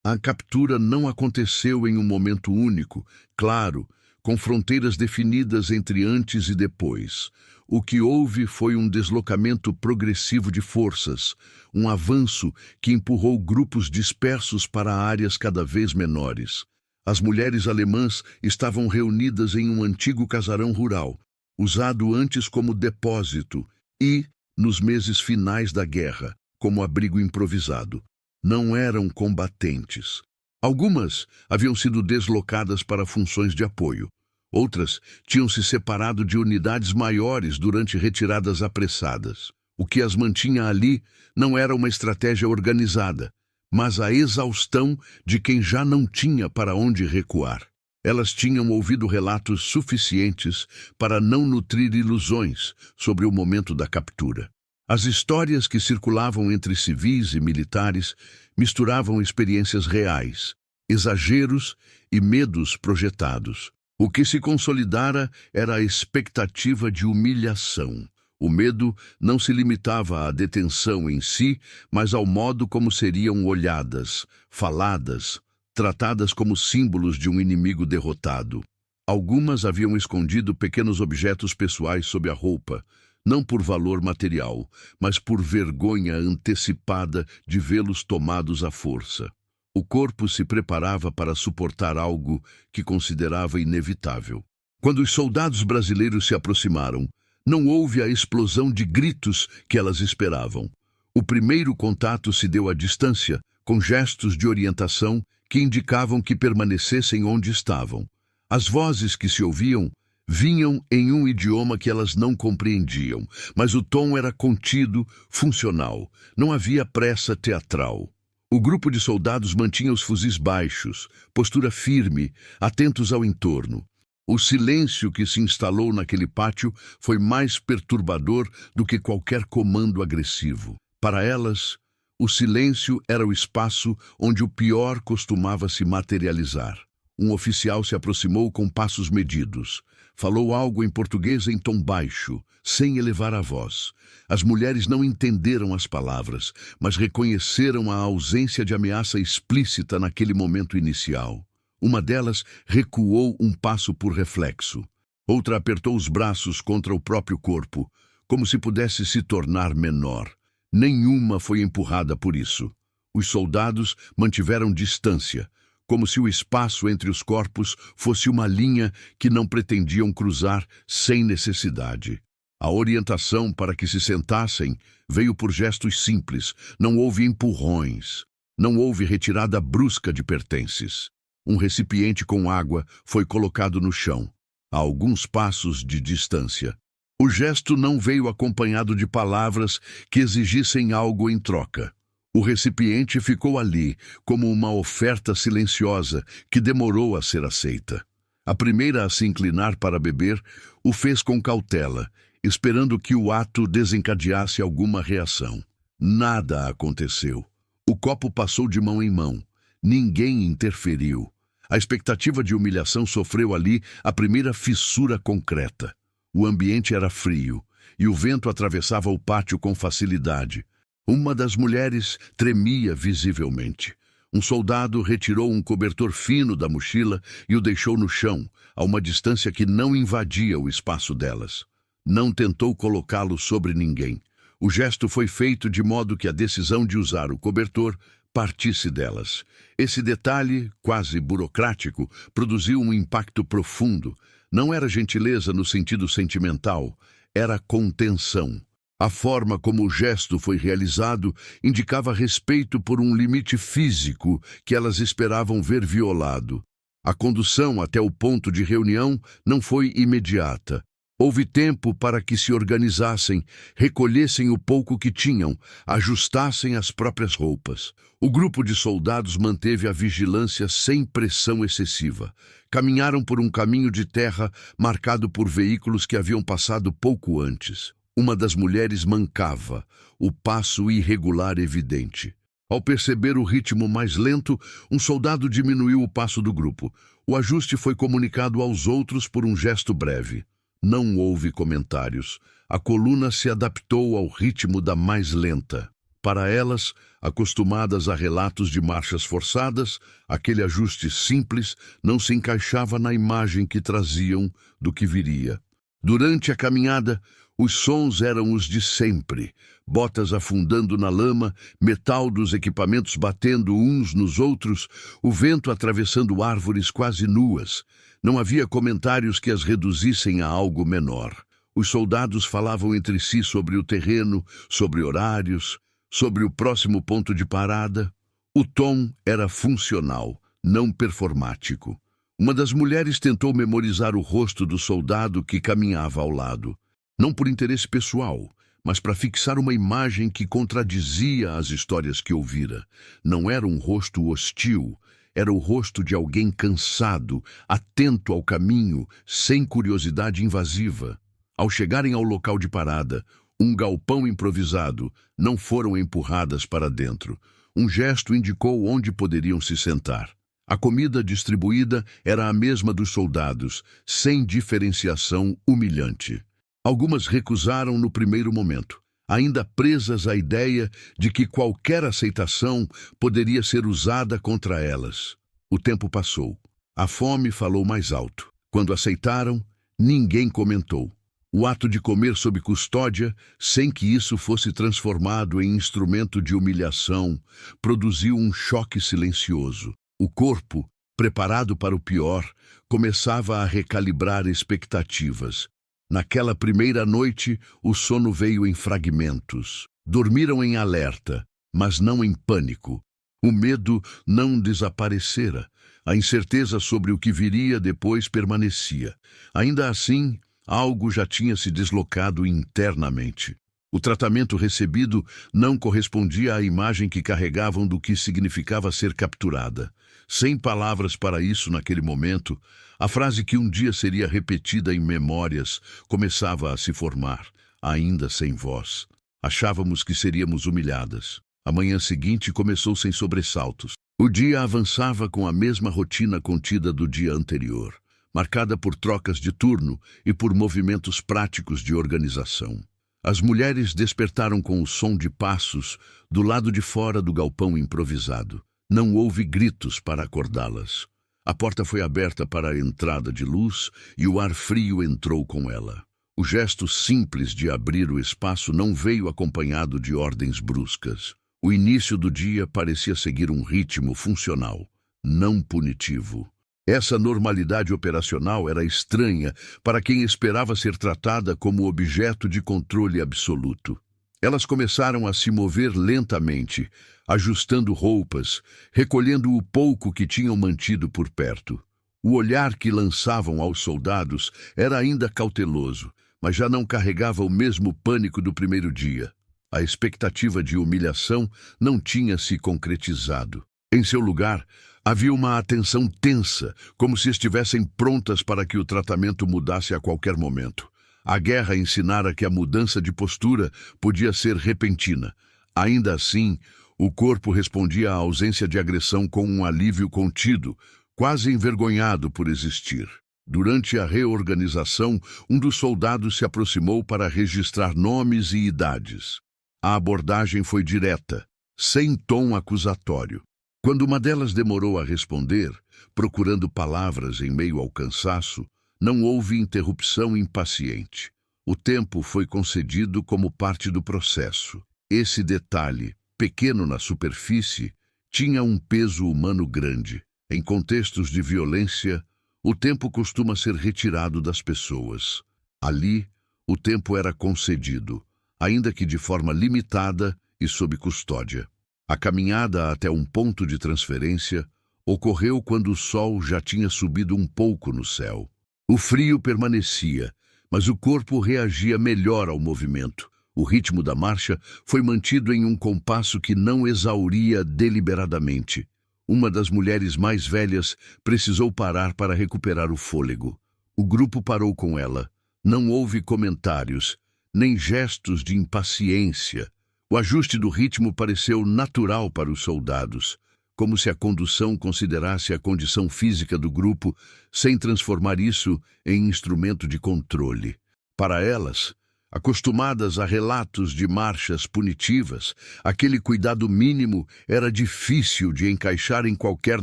A captura não aconteceu em um momento único, claro, com fronteiras definidas entre antes e depois. O que houve foi um deslocamento progressivo de forças, um avanço que empurrou grupos dispersos para áreas cada vez menores. As mulheres alemãs estavam reunidas em um antigo casarão rural, usado antes como depósito e, nos meses finais da guerra, como abrigo improvisado. Não eram combatentes. Algumas haviam sido deslocadas para funções de apoio. Outras tinham se separado de unidades maiores durante retiradas apressadas. O que as mantinha ali não era uma estratégia organizada, mas a exaustão de quem já não tinha para onde recuar. Elas tinham ouvido relatos suficientes para não nutrir ilusões sobre o momento da captura. As histórias que circulavam entre civis e militares misturavam experiências reais, exageros e medos projetados. O que se consolidara era a expectativa de humilhação. O medo não se limitava à detenção em si, mas ao modo como seriam olhadas, faladas, tratadas como símbolos de um inimigo derrotado. Algumas haviam escondido pequenos objetos pessoais sob a roupa, não por valor material, mas por vergonha antecipada de vê-los tomados à força. O corpo se preparava para suportar algo que considerava inevitável. Quando os soldados brasileiros se aproximaram, não houve a explosão de gritos que elas esperavam. O primeiro contato se deu à distância, com gestos de orientação que indicavam que permanecessem onde estavam. As vozes que se ouviam vinham em um idioma que elas não compreendiam, mas o tom era contido, funcional. Não havia pressa teatral. O grupo de soldados mantinha os fuzis baixos, postura firme, atentos ao entorno. O silêncio que se instalou naquele pátio foi mais perturbador do que qualquer comando agressivo. Para elas, o silêncio era o espaço onde o pior costumava se materializar. Um oficial se aproximou com passos medidos. Falou algo em português em tom baixo, sem elevar a voz. As mulheres não entenderam as palavras, mas reconheceram a ausência de ameaça explícita naquele momento inicial. Uma delas recuou um passo por reflexo. Outra apertou os braços contra o próprio corpo, como se pudesse se tornar menor. Nenhuma foi empurrada por isso. Os soldados mantiveram distância, como se o espaço entre os corpos fosse uma linha que não pretendiam cruzar sem necessidade. A orientação para que se sentassem veio por gestos simples, não houve empurrões, não houve retirada brusca de pertences. Um recipiente com água foi colocado no chão, a alguns passos de distância. O gesto não veio acompanhado de palavras que exigissem algo em troca. O recipiente ficou ali, como uma oferta silenciosa que demorou a ser aceita. A primeira a se inclinar para beber o fez com cautela, esperando que o ato desencadeasse alguma reação. Nada aconteceu. O copo passou de mão em mão. Ninguém interferiu. A expectativa de humilhação sofreu ali a primeira fissura concreta. O ambiente era frio, e o vento atravessava o pátio com facilidade. Uma das mulheres tremia visivelmente. Um soldado retirou um cobertor fino da mochila e o deixou no chão, a uma distância que não invadia o espaço delas. Não tentou colocá-lo sobre ninguém. O gesto foi feito de modo que a decisão de usar o cobertor partisse delas. Esse detalhe, quase burocrático, produziu um impacto profundo. Não era gentileza no sentido sentimental, era contenção. A forma como o gesto foi realizado indicava respeito por um limite físico que elas esperavam ver violado. A condução até o ponto de reunião não foi imediata. Houve tempo para que se organizassem, recolhessem o pouco que tinham, ajustassem as próprias roupas. O grupo de soldados manteve a vigilância sem pressão excessiva. Caminharam por um caminho de terra marcado por veículos que haviam passado pouco antes. Uma das mulheres mancava, o passo irregular evidente. Ao perceber o ritmo mais lento, um soldado diminuiu o passo do grupo. O ajuste foi comunicado aos outros por um gesto breve. Não houve comentários. A coluna se adaptou ao ritmo da mais lenta. Para elas, acostumadas a relatos de marchas forçadas, aquele ajuste simples não se encaixava na imagem que traziam do que viria. Durante a caminhada, os sons eram os de sempre: botas afundando na lama, metal dos equipamentos batendo uns nos outros, o vento atravessando árvores quase nuas. Não havia comentários que as reduzissem a algo menor. Os soldados falavam entre si sobre o terreno, sobre horários, sobre o próximo ponto de parada. O tom era funcional, não performático. Uma das mulheres tentou memorizar o rosto do soldado que caminhava ao lado. Não por interesse pessoal, mas para fixar uma imagem que contradizia as histórias que ouvira. Não era um rosto hostil, era o rosto de alguém cansado, atento ao caminho, sem curiosidade invasiva. Ao chegarem ao local de parada, um galpão improvisado, não foram empurradas para dentro. Um gesto indicou onde poderiam se sentar. A comida distribuída era a mesma dos soldados, sem diferenciação humilhante. Algumas recusaram no primeiro momento, ainda presas à ideia de que qualquer aceitação poderia ser usada contra elas. O tempo passou. A fome falou mais alto. Quando aceitaram, ninguém comentou. O ato de comer sob custódia, sem que isso fosse transformado em instrumento de humilhação, produziu um choque silencioso. O corpo, preparado para o pior, começava a recalibrar expectativas. Naquela primeira noite, o sono veio em fragmentos. Dormiram em alerta, mas não em pânico. O medo não desaparecera. A incerteza sobre o que viria depois permanecia. Ainda assim, algo já tinha se deslocado internamente. O tratamento recebido não correspondia à imagem que carregavam do que significava ser capturada. Sem palavras para isso naquele momento, a frase que um dia seria repetida em memórias começava a se formar, ainda sem voz. Achávamos que seríamos humilhadas. A manhã seguinte começou sem sobressaltos. O dia avançava com a mesma rotina contida do dia anterior, marcada por trocas de turno e por movimentos práticos de organização. As mulheres despertaram com o som de passos do lado de fora do galpão improvisado. Não houve gritos para acordá-las. A porta foi aberta para a entrada de luz e o ar frio entrou com ela. O gesto simples de abrir o espaço não veio acompanhado de ordens bruscas. O início do dia parecia seguir um ritmo funcional, não punitivo. Essa normalidade operacional era estranha para quem esperava ser tratada como objeto de controle absoluto. Elas começaram a se mover lentamente, ajustando roupas, recolhendo o pouco que tinham mantido por perto. O olhar que lançavam aos soldados era ainda cauteloso, mas já não carregava o mesmo pânico do primeiro dia. A expectativa de humilhação não tinha se concretizado. Em seu lugar, havia uma atenção tensa, como se estivessem prontas para que o tratamento mudasse a qualquer momento. A guerra ensinara que a mudança de postura podia ser repentina. Ainda assim, o corpo respondia à ausência de agressão com um alívio contido, quase envergonhado por existir. Durante a reorganização, um dos soldados se aproximou para registrar nomes e idades. A abordagem foi direta, sem tom acusatório. Quando uma delas demorou a responder, procurando palavras em meio ao cansaço, não houve interrupção impaciente. O tempo foi concedido como parte do processo. Esse detalhe, pequeno na superfície, tinha um peso humano grande. Em contextos de violência, o tempo costuma ser retirado das pessoas. Ali, o tempo era concedido, ainda que de forma limitada e sob custódia. A caminhada até um ponto de transferência ocorreu quando o sol já tinha subido um pouco no céu. O frio permanecia, mas o corpo reagia melhor ao movimento. O ritmo da marcha foi mantido em um compasso que não exauria deliberadamente. Uma das mulheres mais velhas precisou parar para recuperar o fôlego. O grupo parou com ela. Não houve comentários, nem gestos de impaciência. O ajuste do ritmo pareceu natural para os soldados, como se a condução considerasse a condição física do grupo sem transformar isso em instrumento de controle. Para elas, Acostumadas a relatos de marchas punitivas, aquele cuidado mínimo era difícil de encaixar em qualquer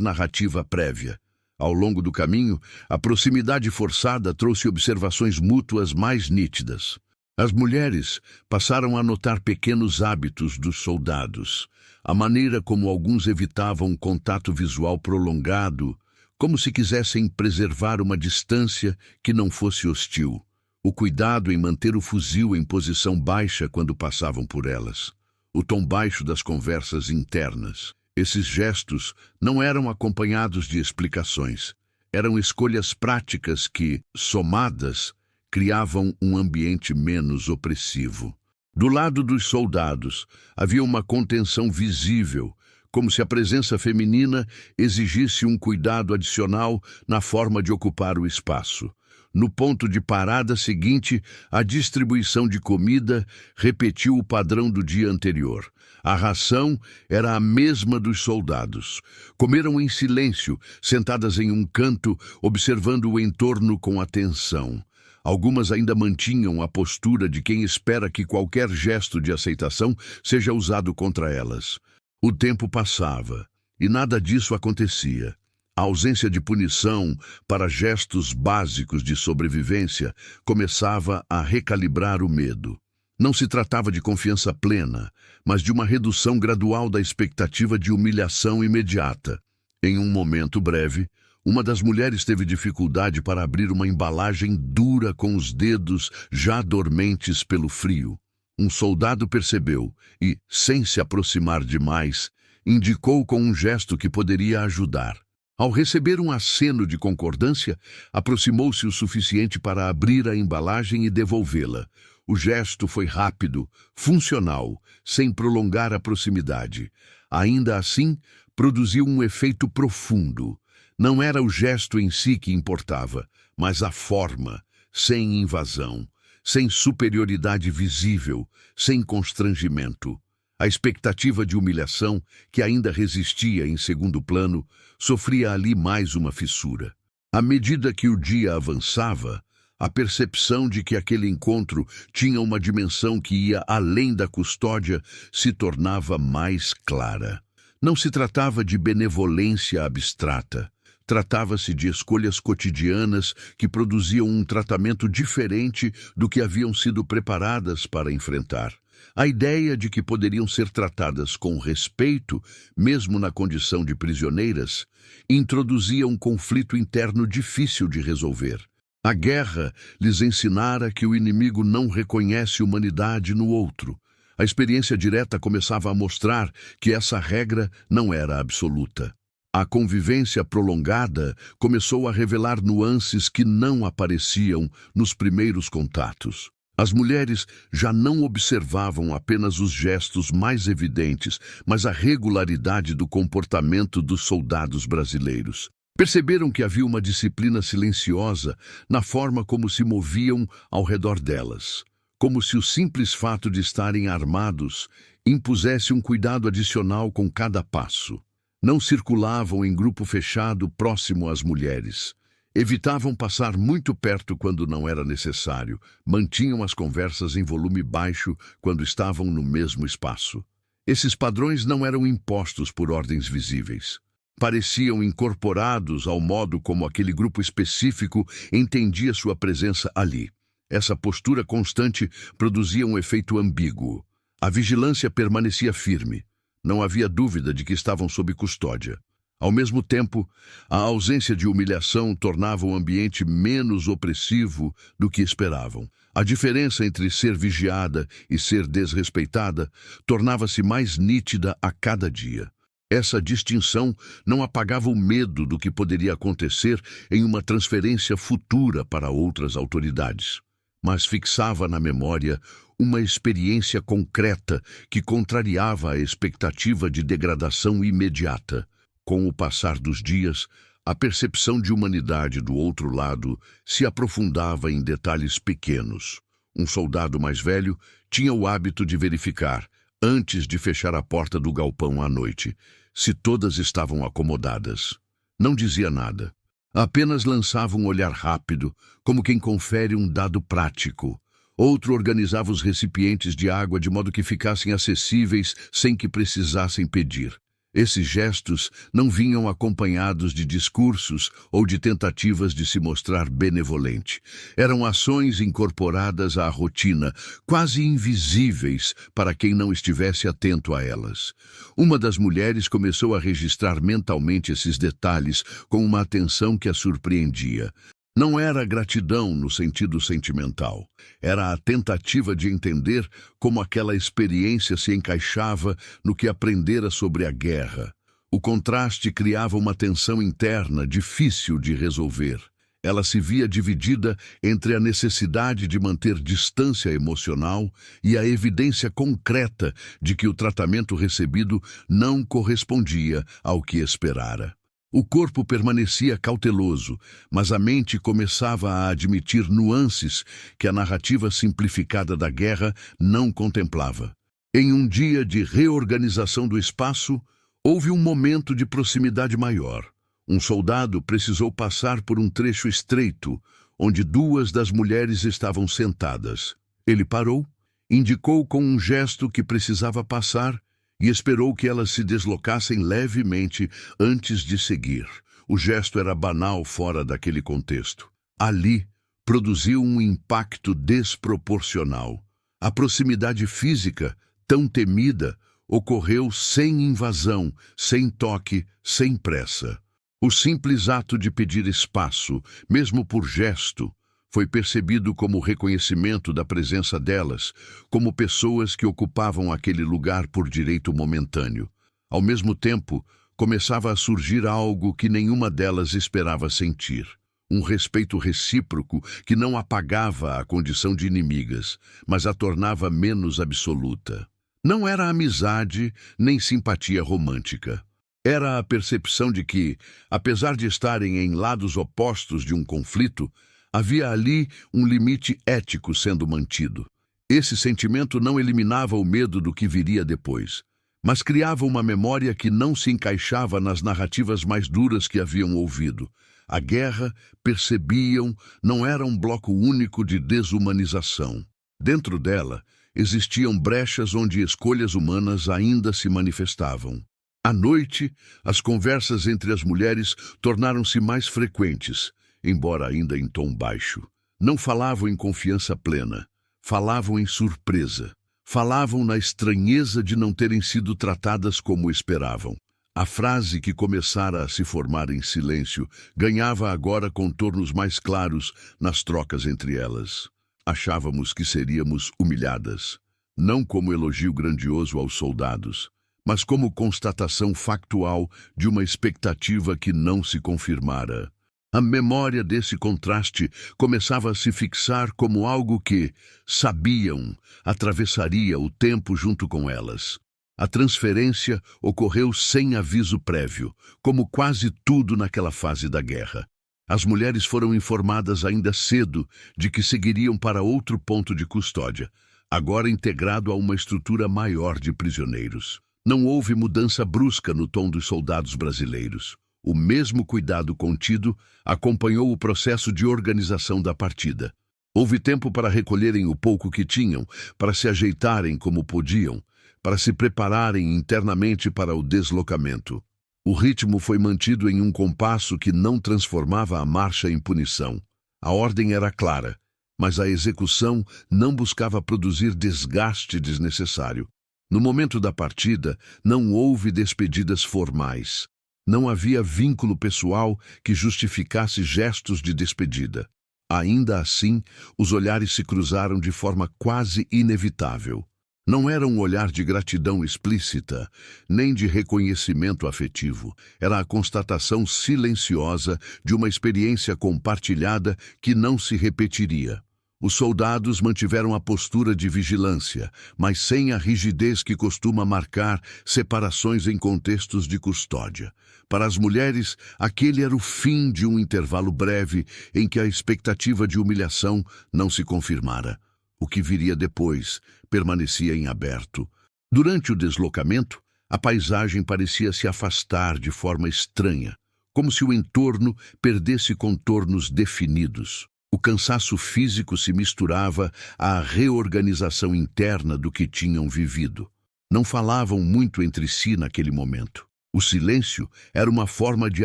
narrativa prévia. Ao longo do caminho, a proximidade forçada trouxe observações mútuas mais nítidas. As mulheres passaram a notar pequenos hábitos dos soldados, a maneira como alguns evitavam contato visual prolongado, como se quisessem preservar uma distância que não fosse hostil. O cuidado em manter o fuzil em posição baixa quando passavam por elas. O tom baixo das conversas internas. Esses gestos não eram acompanhados de explicações. Eram escolhas práticas que, somadas, criavam um ambiente menos opressivo. Do lado dos soldados, havia uma contenção visível, como se a presença feminina exigisse um cuidado adicional na forma de ocupar o espaço. No ponto de parada seguinte, a distribuição de comida repetiu o padrão do dia anterior. A ração era a mesma dos soldados. Comeram em silêncio, sentadas em um canto, observando o entorno com atenção. Algumas ainda mantinham a postura de quem espera que qualquer gesto de aceitação seja usado contra elas. O tempo passava, e nada disso acontecia. A ausência de punição para gestos básicos de sobrevivência começava a recalibrar o medo. Não se tratava de confiança plena, mas de uma redução gradual da expectativa de humilhação imediata. Em um momento breve, uma das mulheres teve dificuldade para abrir uma embalagem dura com os dedos já dormentes pelo frio. Um soldado percebeu e, sem se aproximar demais, indicou com um gesto que poderia ajudar. Ao receber um aceno de concordância, aproximou-se o suficiente para abrir a embalagem e devolvê-la. O gesto foi rápido, funcional, sem prolongar a proximidade. Ainda assim, produziu um efeito profundo. Não era o gesto em si que importava, mas a forma, sem invasão, sem superioridade visível, sem constrangimento. A expectativa de humilhação, que ainda resistia em segundo plano, sofria ali mais uma fissura. À medida que o dia avançava, a percepção de que aquele encontro tinha uma dimensão que ia além da custódia se tornava mais clara. Não se tratava de benevolência abstrata. Tratava-se de escolhas cotidianas que produziam um tratamento diferente do que haviam sido preparadas para enfrentar. A ideia de que poderiam ser tratadas com respeito, mesmo na condição de prisioneiras, introduzia um conflito interno difícil de resolver. A guerra lhes ensinara que o inimigo não reconhece humanidade no outro. A experiência direta começava a mostrar que essa regra não era absoluta. A convivência prolongada começou a revelar nuances que não apareciam nos primeiros contatos. As mulheres já não observavam apenas os gestos mais evidentes, mas a regularidade do comportamento dos soldados brasileiros. Perceberam que havia uma disciplina silenciosa na forma como se moviam ao redor delas, como se o simples fato de estarem armados impusesse um cuidado adicional com cada passo. Não circulavam em grupo fechado próximo às mulheres. Evitavam passar muito perto quando não era necessário. Mantinham as conversas em volume baixo quando estavam no mesmo espaço. Esses padrões não eram impostos por ordens visíveis. Pareciam incorporados ao modo como aquele grupo específico entendia sua presença ali. Essa postura constante produzia um efeito ambíguo. A vigilância permanecia firme. Não havia dúvida de que estavam sob custódia. Ao mesmo tempo, a ausência de humilhação tornava o ambiente menos opressivo do que esperavam. A diferença entre ser vigiada e ser desrespeitada tornava-se mais nítida a cada dia. Essa distinção não apagava o medo do que poderia acontecer em uma transferência futura para outras autoridades, mas fixava na memória uma experiência concreta que contrariava a expectativa de degradação imediata. Com o passar dos dias, a percepção de humanidade do outro lado se aprofundava em detalhes pequenos. Um soldado mais velho tinha o hábito de verificar, antes de fechar a porta do galpão à noite, se todas estavam acomodadas. Não dizia nada. Apenas lançava um olhar rápido, como quem confere um dado prático. Outro organizava os recipientes de água de modo que ficassem acessíveis sem que precisassem pedir. Esses gestos não vinham acompanhados de discursos ou de tentativas de se mostrar benevolente. Eram ações incorporadas à rotina, quase invisíveis para quem não estivesse atento a elas. Uma das mulheres começou a registrar mentalmente esses detalhes com uma atenção que a surpreendia. Não era gratidão no sentido sentimental. Era a tentativa de entender como aquela experiência se encaixava no que aprendera sobre a guerra. O contraste criava uma tensão interna difícil de resolver. Ela se via dividida entre a necessidade de manter distância emocional e a evidência concreta de que o tratamento recebido não correspondia ao que esperara. O corpo permanecia cauteloso, mas a mente começava a admitir nuances que a narrativa simplificada da guerra não contemplava. Em um dia de reorganização do espaço, houve um momento de proximidade maior. Um soldado precisou passar por um trecho estreito, onde duas das mulheres estavam sentadas. Ele parou, indicou com um gesto que precisava passar e esperou que elas se deslocassem levemente antes de seguir. O gesto era banal fora daquele contexto. Ali, produziu um impacto desproporcional. A proximidade física, tão temida, ocorreu sem invasão, sem toque, sem pressa. O simples ato de pedir espaço, mesmo por gesto, foi percebido como reconhecimento da presença delas, como pessoas que ocupavam aquele lugar por direito momentâneo. Ao mesmo tempo, começava a surgir algo que nenhuma delas esperava sentir. Um respeito recíproco que não apagava a condição de inimigas, mas a tornava menos absoluta. Não era amizade nem simpatia romântica. Era a percepção de que, apesar de estarem em lados opostos de um conflito, havia ali um limite ético sendo mantido. Esse sentimento não eliminava o medo do que viria depois, mas criava uma memória que não se encaixava nas narrativas mais duras que haviam ouvido. A guerra, percebiam, não era um bloco único de desumanização. Dentro dela, existiam brechas onde escolhas humanas ainda se manifestavam. À noite, as conversas entre as mulheres tornaram-se mais frequentes, embora ainda em tom baixo. Não falavam em confiança plena, falavam em surpresa. Falavam na estranheza de não terem sido tratadas como esperavam. A frase que começara a se formar em silêncio ganhava agora contornos mais claros nas trocas entre elas. Achávamos que seríamos humilhadas, não como elogio grandioso aos soldados, mas como constatação factual de uma expectativa que não se confirmara. A memória desse contraste começava a se fixar como algo que, sabiam, atravessaria o tempo junto com elas. A transferência ocorreu sem aviso prévio, como quase tudo naquela fase da guerra. As mulheres foram informadas ainda cedo de que seguiriam para outro ponto de custódia, agora integrado a uma estrutura maior de prisioneiros. Não houve mudança brusca no tom dos soldados brasileiros. O mesmo cuidado contido acompanhou o processo de organização da partida. Houve tempo para recolherem o pouco que tinham, para se ajeitarem como podiam, para se prepararem internamente para o deslocamento. O ritmo foi mantido em um compasso que não transformava a marcha em punição. A ordem era clara, mas a execução não buscava produzir desgaste desnecessário. No momento da partida, não houve despedidas formais. Não havia vínculo pessoal que justificasse gestos de despedida. Ainda assim, os olhares se cruzaram de forma quase inevitável. Não era um olhar de gratidão explícita, nem de reconhecimento afetivo. Era a constatação silenciosa de uma experiência compartilhada que não se repetiria. Os soldados mantiveram a postura de vigilância, mas sem a rigidez que costuma marcar separações em contextos de custódia. Para as mulheres, aquele era o fim de um intervalo breve em que a expectativa de humilhação não se confirmara. O que viria depois permanecia em aberto. Durante o deslocamento, a paisagem parecia se afastar de forma estranha, como se o entorno perdesse contornos definidos. O cansaço físico se misturava à reorganização interna do que tinham vivido. Não falavam muito entre si naquele momento. O silêncio era uma forma de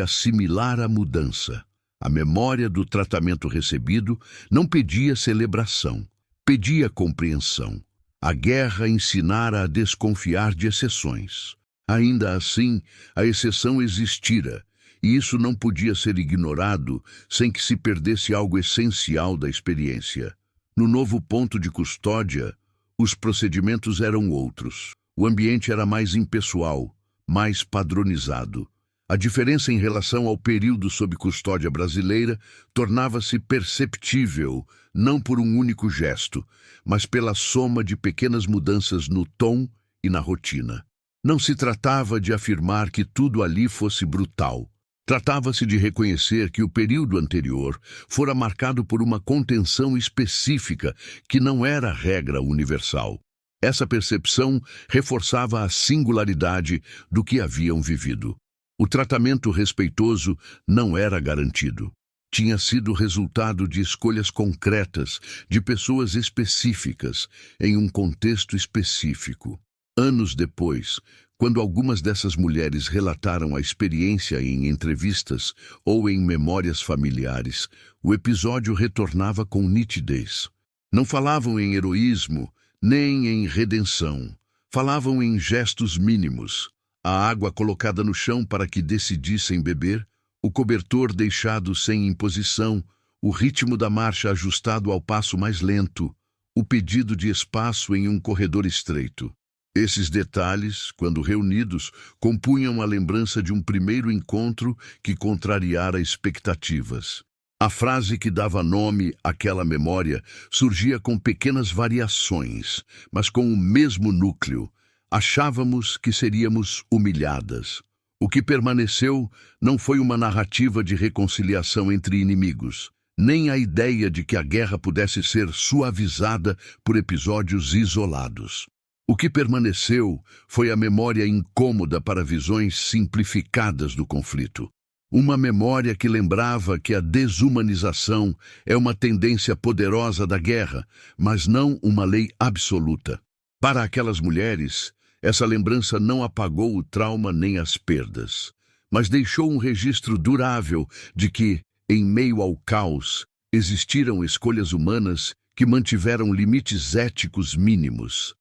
assimilar a mudança. A memória do tratamento recebido não pedia celebração, pedia compreensão. A guerra ensinara a desconfiar de exceções. Ainda assim, a exceção existira, e isso não podia ser ignorado sem que se perdesse algo essencial da experiência. No novo ponto de custódia, os procedimentos eram outros. O ambiente era mais impessoal, mais padronizado. A diferença em relação ao período sob custódia brasileira tornava-se perceptível, não por um único gesto, mas pela soma de pequenas mudanças no tom e na rotina. Não se tratava de afirmar que tudo ali fosse brutal. Tratava-se de reconhecer que o período anterior fora marcado por uma contenção específica que não era regra universal. Essa percepção reforçava a singularidade do que haviam vivido. O tratamento respeitoso não era garantido. Tinha sido resultado de escolhas concretas, de pessoas específicas, em um contexto específico. Anos depois, quando algumas dessas mulheres relataram a experiência em entrevistas ou em memórias familiares, o episódio retornava com nitidez. Não falavam em heroísmo, nem em redenção. Falavam em gestos mínimos. A água colocada no chão para que decidissem beber, o cobertor deixado sem imposição, o ritmo da marcha ajustado ao passo mais lento, o pedido de espaço em um corredor estreito. Esses detalhes, quando reunidos, compunham a lembrança de um primeiro encontro que contrariara expectativas. A frase que dava nome àquela memória surgia com pequenas variações, mas com o mesmo núcleo. Achávamos que seríamos humilhadas. O que permaneceu não foi uma narrativa de reconciliação entre inimigos, nem a ideia de que a guerra pudesse ser suavizada por episódios isolados. O que permaneceu foi a memória incômoda para visões simplificadas do conflito. Uma memória que lembrava que a desumanização é uma tendência poderosa da guerra, mas não uma lei absoluta. Para aquelas mulheres, essa lembrança não apagou o trauma nem as perdas, mas deixou um registro durável de que, em meio ao caos, existiram escolhas humanas que mantiveram limites éticos mínimos.